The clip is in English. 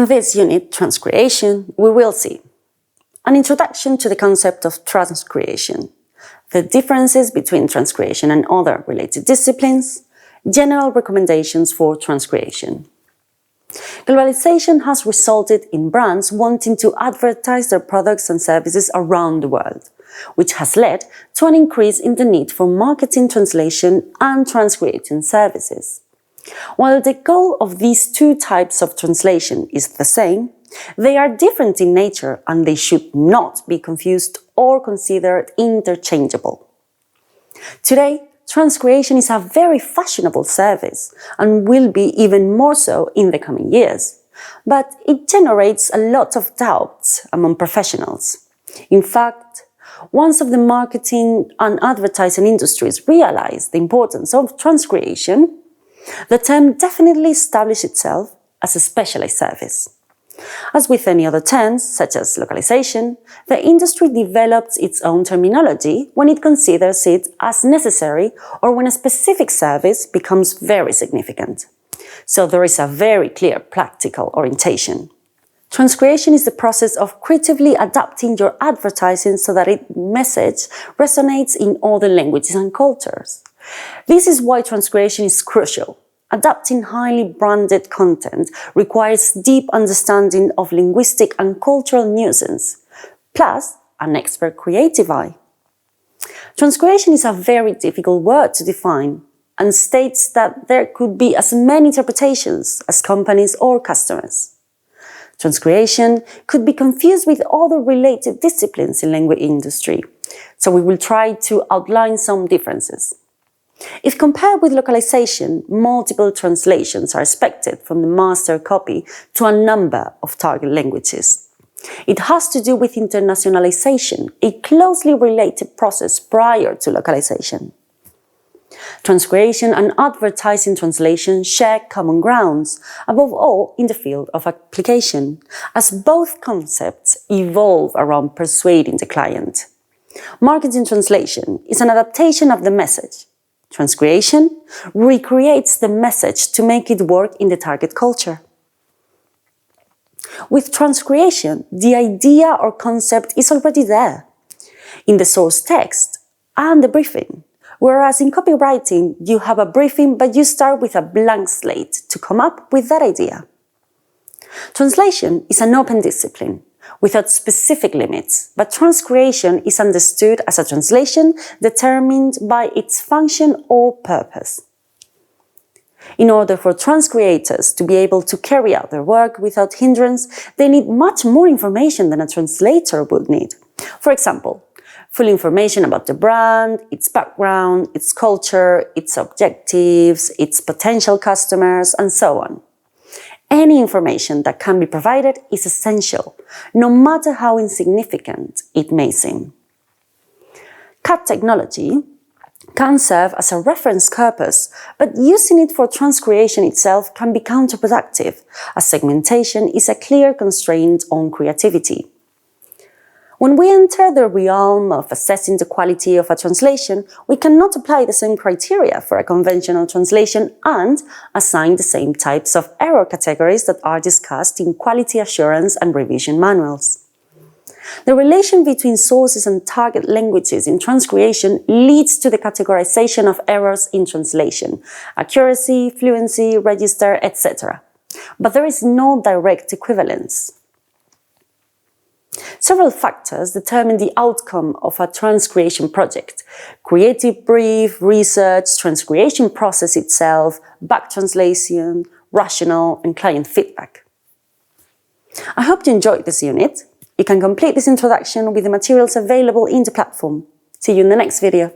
In this unit, Transcreation, we will see an introduction to the concept of transcreation, the differences between transcreation and other related disciplines, general recommendations for transcreation. Globalization has resulted in brands wanting to advertise their products and services around the world, which has led to an increase in the need for marketing translation and transcreating services. While the goal of these two types of translation is the same, they are different in nature and they should not be confused or considered interchangeable. Today, transcreation is a very fashionable service and will be even more so in the coming years, but it generates a lot of doubts among professionals. In fact, once of the marketing and advertising industries realize the importance of transcreation, the term definitely established itself as a specialized service. As with any other terms, such as localization, the industry develops its own terminology when it considers it as necessary or when a specific service becomes very significant. So there is a very clear practical orientation. Transcreation is the process of creatively adapting your advertising so that its message resonates in other languages and cultures. This is why transcreation is crucial. Adapting highly branded content requires deep understanding of linguistic and cultural nuisance, plus an expert creative eye. Transcreation is a very difficult word to define and states that there could be as many interpretations as companies or customers. Transcreation could be confused with other related disciplines in language industry, so we will try to outline some differences. If compared with localization, multiple translations are expected from the master copy to a number of target languages. It has to do with internationalization, a closely related process prior to localization. Transcreation and advertising translation share common grounds, above all in the field of application, as both concepts evolve around persuading the client. Marketing translation is an adaptation of the message. Transcreation recreates the message to make it work in the target culture. With transcreation, the idea or concept is already there, in the source text and the briefing, whereas in copywriting you have a briefing but you start with a blank slate to come up with that idea. Translation is an open discipline, without specific limits, but transcreation is understood as a translation determined by its function or purpose. In order for transcreators to be able to carry out their work without hindrance, they need much more information than a translator would need. For example, full information about the brand, its background, its culture, its objectives, its potential customers, and so on. Any information that can be provided is essential, no matter how insignificant it may seem. CAT technology can serve as a reference corpus, but using it for transcreation itself can be counterproductive, as segmentation is a clear constraint on creativity. When we enter the realm of assessing the quality of a translation, we cannot apply the same criteria for a conventional translation and assign the same types of error categories that are discussed in quality assurance and revision manuals. The relation between sources and target languages in transcreation leads to the categorization of errors in translation, accuracy, fluency, register, etc. But there is no direct equivalence. Several factors determine the outcome of a transcreation project: creative brief, research, transcreation process itself, back translation, rational, and client feedback. I hope you enjoyed this unit. You can complete this introduction with the materials available in the platform. See you in the next video.